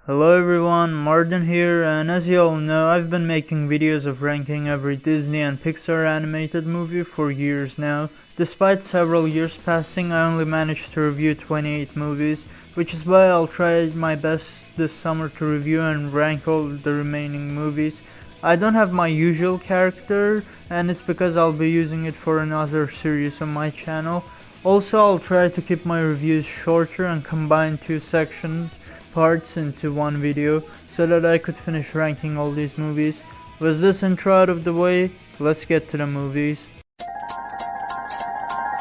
Hello everyone, Martin here, and as you all know, I've been making videos of ranking every Disney and Pixar animated movie for years now. Despite several years passing, I only managed to review 28 movies, which is why I'll try my best this summer to review and rank all the remaining movies. I don't have my usual character, and it's because I'll be using it for another series on my channel. Also, I'll try to keep my reviews shorter and combine two sections parts into one video so that I could finish ranking all these movies. With this intro out of the way, let's get to the movies.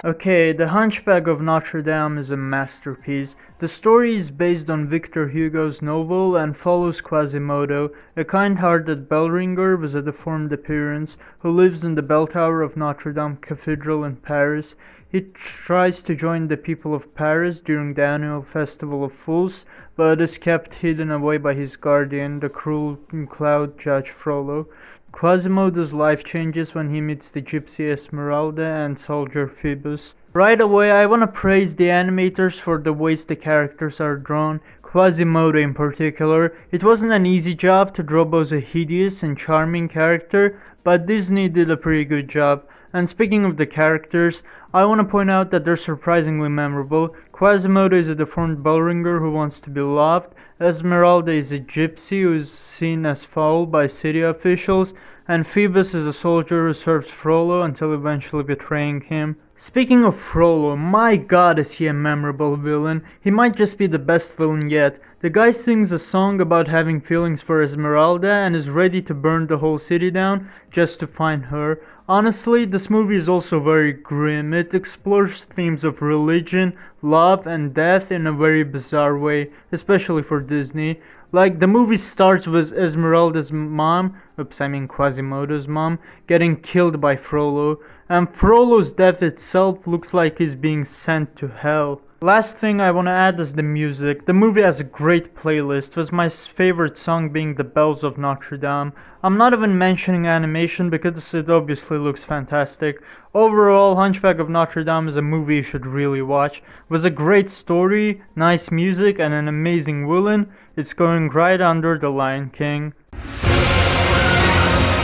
Okay, The Hunchback of Notre Dame is a masterpiece. The story is based on Victor Hugo's novel and follows Quasimodo, a kind-hearted bell ringer with a deformed appearance who lives in the bell tower of Notre Dame Cathedral in Paris. He tries to join the people of Paris during the annual Festival of Fools, but is kept hidden away by his guardian, the cruel cloud judge Frollo. Quasimodo's life changes when he meets the gypsy Esmeralda and soldier Phoebus. Right away, I wanna praise the animators for the ways the characters are drawn. Quasimodo in particular. It wasn't an easy job to draw both a hideous and charming character, but Disney did a pretty good job. And speaking of the characters, I want to point out that they're surprisingly memorable. Quasimodo is a deformed bell ringer who wants to be loved. Esmeralda is a gypsy who is seen as foul by city officials. And Phoebus is a soldier who serves Frollo until eventually betraying him. Speaking of Frollo, my god is he a memorable villain. He might just be the best villain yet. The guy sings a song about having feelings for Esmeralda and is ready to burn the whole city down just to find her. Honestly, this movie is also very grim. It explores themes of religion, love, and death in a very bizarre way, especially for Disney. Like, the movie starts with Esmeralda's mom, Quasimodo's mom, getting killed by Frollo, and Frollo's death itself looks like he's being sent to hell. Last thing I wanna add is the music. The movie has a great playlist, with my favorite song being The Bells of Notre Dame. I'm not even mentioning animation because it obviously looks fantastic. Overall, Hunchback of Notre Dame is a movie you should really watch. With a great story, nice music, and an amazing villain, it's going right under The Lion King.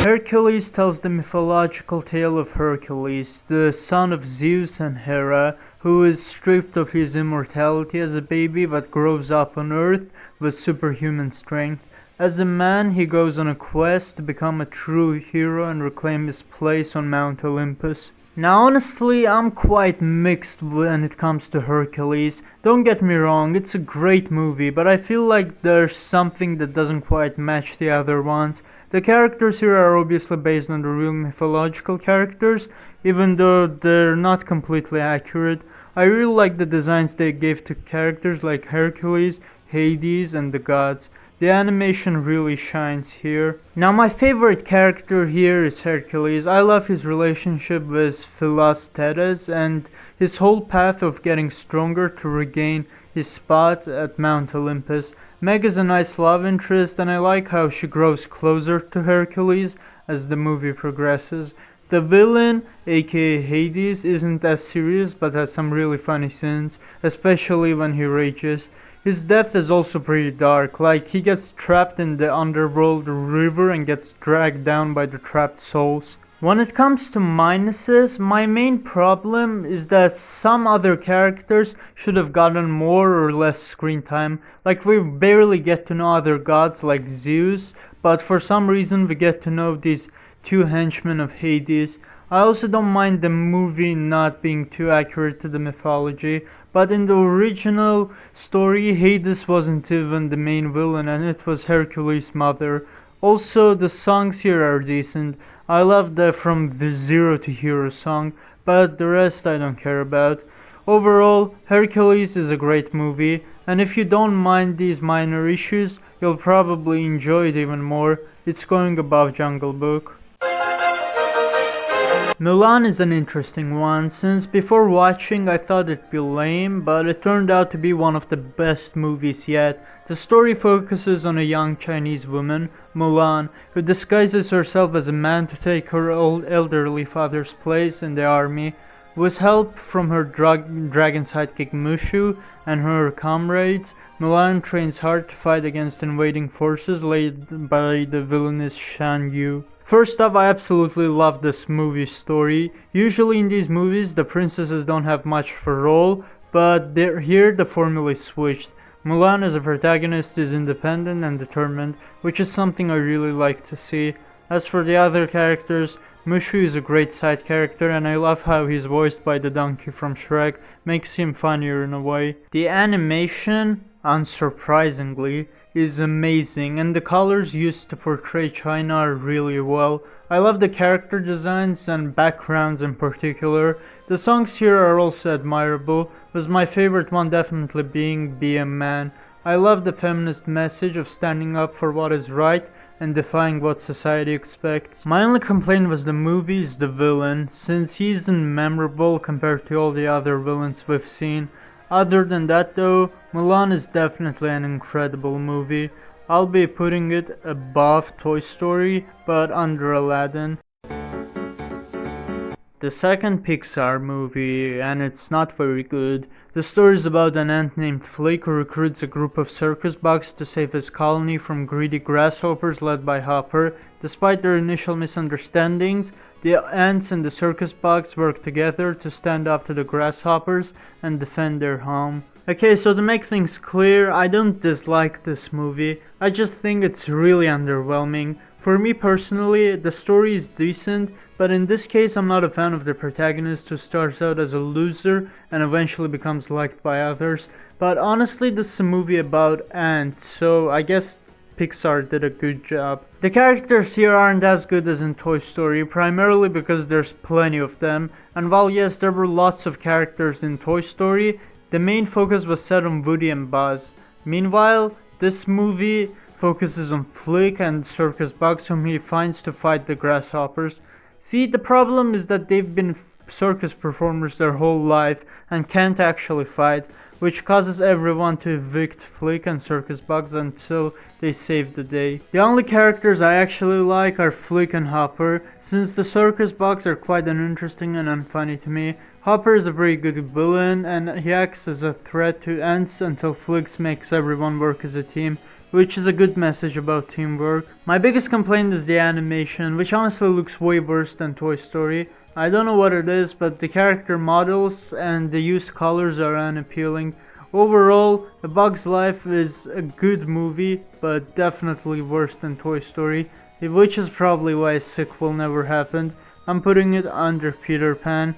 Hercules tells the mythological tale of Hercules, the son of Zeus and Hera, who is stripped of his immortality as a baby but grows up on Earth with superhuman strength. As a man, he goes on a quest to become a true hero and reclaim his place on Mount Olympus. Now honestly, I'm quite mixed when it comes to Hercules. Don't get me wrong, it's a great movie, but I feel like there's something that doesn't quite match the other ones. The characters here are obviously based on the real mythological characters, even though they're not completely accurate. I really like the designs they gave to characters like Hercules, Hades, and the gods. The animation really shines here. Now my favorite character here is Hercules. I love his relationship with Philoctetes and his whole path of getting stronger to regain his spot at Mount Olympus. Meg is a nice love interest and I like how she grows closer to Hercules as the movie progresses. The villain, aka Hades, isn't as serious but has some really funny scenes, especially when he rages. His death is also pretty dark, like he gets trapped in the underworld river and gets dragged down by the trapped souls. When it comes to minuses, my main problem is that some other characters should have gotten more or less screen time. Like, we barely get to know other gods like Zeus, but for some reason we get to know these two henchmen of Hades. I also don't mind the movie not being too accurate to the mythology, but in the original story Hades wasn't even the main villain and it was Hercules' mother. Also, the songs here are decent. I love the From the Zero to Hero song, but the rest I don't care about. Overall, Hercules is a great movie, and if you don't mind these minor issues, you'll probably enjoy it even more. It's going above Jungle Book. Mulan is an interesting one, since before watching I thought it'd be lame, but it turned out to be one of the best movies yet. The story focuses on a young Chinese woman, Mulan, who disguises herself as a man to take her old elderly father's place in the army. With help from her dragon sidekick Mushu and her comrades, Mulan trains hard to fight against invading forces led by the villainous Shan Yu. First off, I absolutely love this movie story. Usually in these movies, the princesses don't have much of a role, but here the formula is switched. Mulan as a protagonist is independent and determined, which is something I really like to see. As for the other characters, Mushu is a great side character and I love how he's voiced by the donkey from Shrek, makes him funnier in a way. The animation, unsurprisingly, is amazing and the colors used to portray China are really well. I love the character designs and backgrounds in particular. The songs here are also admirable, with my favorite one definitely being Be a Man. I love the feminist message of standing up for what is right and defying what society expects. My only complaint was the movie is the villain, since he isn't memorable compared to all the other villains we've seen. Other than that though, Mulan is definitely an incredible movie. I'll be putting it above Toy Story, but under Aladdin. The second Pixar movie, and it's not very good. The story is about an ant named Flick who recruits a group of circus bugs to save his colony from greedy grasshoppers led by Hopper. Despite their initial misunderstandings, the ants and the circus bugs work together to stand up to the grasshoppers and defend their home. Okay, so to make things clear, I don't dislike this movie, I just think it's really underwhelming. For me personally, the story is decent, but in this case I'm not a fan of the protagonist who starts out as a loser and eventually becomes liked by others. But honestly, this is a movie about ants, so I guess Pixar did a good job. The characters here aren't as good as in Toy Story, primarily because there's plenty of them, and while yes, there were lots of characters in Toy Story, the main focus was set on Woody and Buzz. Meanwhile, this movie focuses on Flick and circus bugs whom he finds to fight the grasshoppers. See, the problem is that they've been circus performers their whole life and can't actually fight, which causes everyone to evict Flick and circus bugs until they save the day. The only characters I actually like are Flick and Hopper, since the circus bugs are quite uninteresting and unfunny to me. Hopper is a very good villain and he acts as a threat to ants until Flick makes everyone work as a team, which is a good message about teamwork. My biggest complaint is the animation, which honestly looks way worse than Toy Story. I don't know what it is, but the character models and the used colors are unappealing. Overall, A Bug's Life is a good movie, but definitely worse than Toy Story, which is probably why a sequel never happened. I'm putting it under Peter Pan.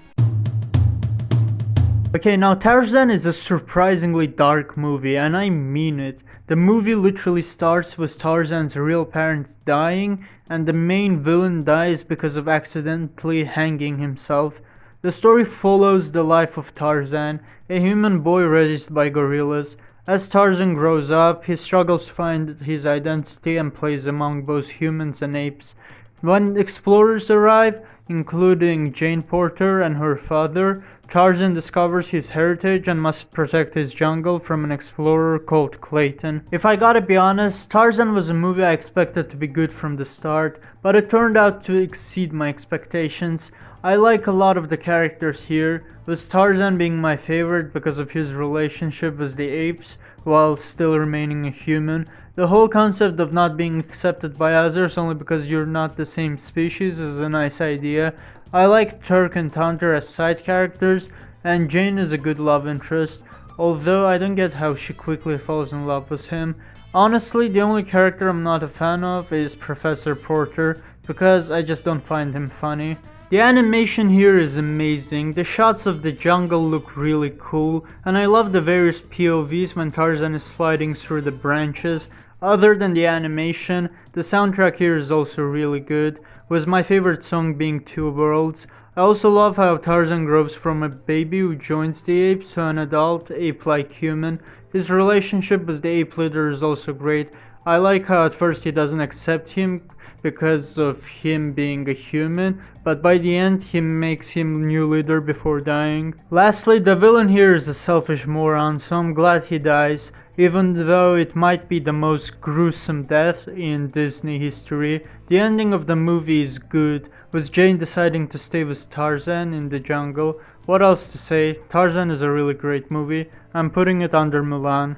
Okay, now Tarzan is a surprisingly dark movie, and I mean it. The movie literally starts with Tarzan's real parents dying, and the main villain dies because of accidentally hanging himself. The story follows the life of Tarzan, a human boy raised by gorillas. As Tarzan grows up, he struggles to find his identity and plays among both humans and apes. When explorers arrive, including Jane Porter and her father, Tarzan discovers his heritage and must protect his jungle from an explorer called Clayton. If I gotta be honest, Tarzan was a movie I expected to be good from the start, but it turned out to exceed my expectations. I like a lot of the characters here, with Tarzan being my favorite because of his relationship with the apes while still remaining a human. The whole concept of not being accepted by others only because you're not the same species is a nice idea. I like Turk and Tanter as side characters, and Jane is a good love interest, although I don't get how she quickly falls in love with him. Honestly, the only character I'm not a fan of is Professor Porter, because I just don't find him funny. The animation here is amazing, the shots of the jungle look really cool, and I love the various POVs when Tarzan is sliding through the branches. Other than the animation, the soundtrack here is also really good, with my favorite song being Two Worlds. I also love how Tarzan grows from a baby who joins the apes to an adult ape-like human. His relationship with the ape leader is also great. I like how at first he doesn't accept him because of him being a human, but by the end he makes him new leader before dying. Lastly, the villain here is a selfish moron, so I'm glad he dies, even though it might be the most gruesome death in Disney history. The ending of the movie is good, with Jane deciding to stay with Tarzan in the jungle, What else to say? Tarzan is a really great movie. I'm putting it under Mulan.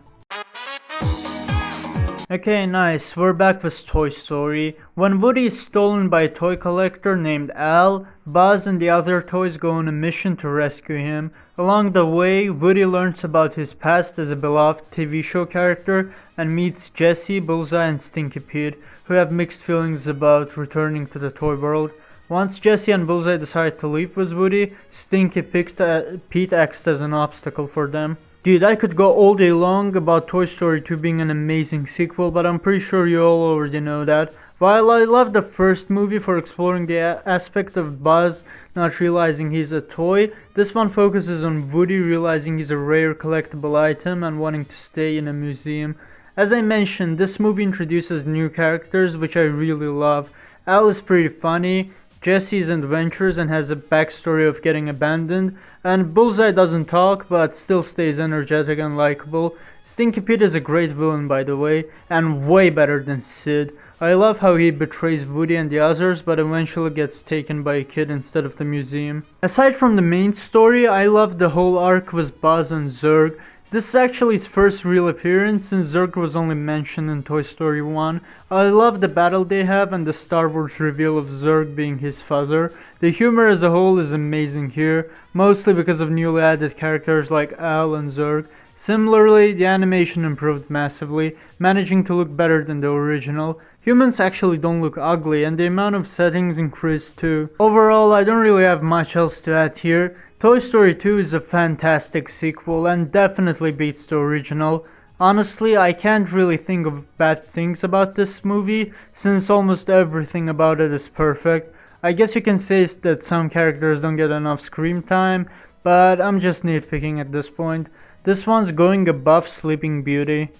Okay, nice. We're back with Toy Story. When Woody is stolen by a toy collector named Al, Buzz and the other toys go on a mission to rescue him. Along the way, Woody learns about his past as a beloved TV show character and meets Jessie, Bullseye, and Stinky Pete, who have mixed feelings about returning to the toy world. Once Jessie and Bullseye decide to leave with Woody, Stinky Pete acts as an obstacle for them. Dude, I could go all day long about Toy Story 2 being an amazing sequel, but I'm pretty sure you all already know that. While I love the first movie for exploring the aspect of Buzz not realizing he's a toy, this one focuses on Woody realizing he's a rare collectible item and wanting to stay in a museum. As I mentioned, this movie introduces new characters which I really love. Al is pretty funny, Jessie's adventures and has a backstory of getting abandoned, and Bullseye doesn't talk but still stays energetic and likable. Stinky Pete is a great villain, by the way, and way better than Sid. I love how he betrays Woody and the others but eventually gets taken by a kid instead of the museum. Aside from the main story, I love the whole arc with Buzz and Zurg. This is actually his first real appearance since Zurg was only mentioned in Toy Story 1. I love the battle they have and the Star Wars reveal of Zurg being his father. The humor as a whole is amazing here, mostly because of newly added characters like Al and Zurg. Similarly, the animation improved massively, managing to look better than the original. Humans actually don't look ugly and the amount of settings increased too. Overall, I don't really have much else to add here. Toy Story 2 is a fantastic sequel and definitely beats the original. Honestly, I can't really think of bad things about this movie since almost everything about it is perfect. I guess you can say that some characters don't get enough screen time, but I'm just nitpicking at this point. This one's going above Sleeping Beauty.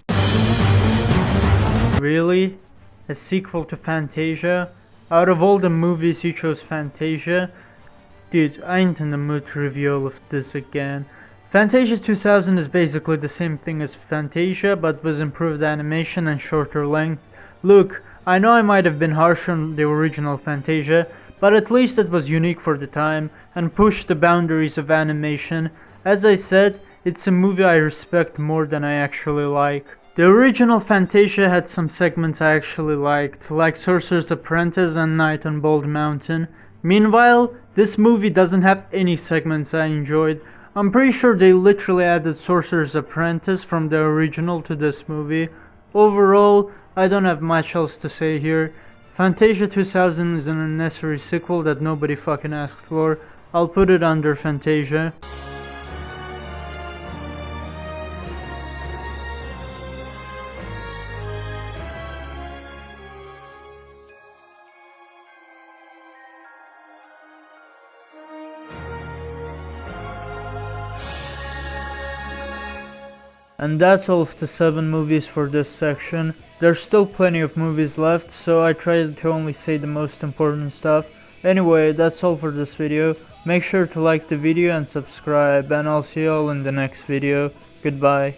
Really? A sequel to Fantasia? Out of all the movies you chose Fantasia? Dude, I ain't in the mood to review all of this again. Fantasia 2000 is basically the same thing as Fantasia, but with improved animation and shorter length. Look, I know I might have been harsh on the original Fantasia, but at least it was unique for the time and pushed the boundaries of animation. As I said, it's a movie I respect more than I actually like. The original Fantasia had some segments I actually liked, like Sorcerer's Apprentice and Night on Bald Mountain. Meanwhile, this movie doesn't have any segments I enjoyed. I'm pretty sure they literally added Sorcerer's Apprentice from the original to this movie. Overall, I don't have much else to say here. Fantasia 2000 is an unnecessary sequel that nobody fucking asked for. I'll put it under Fantasia. And that's all of the 7 movies for this section. There's still plenty of movies left, so I tried to only say the most important stuff. Anyway, that's all for this video. Make sure to like the video and subscribe, and I'll see you all in the next video. Goodbye.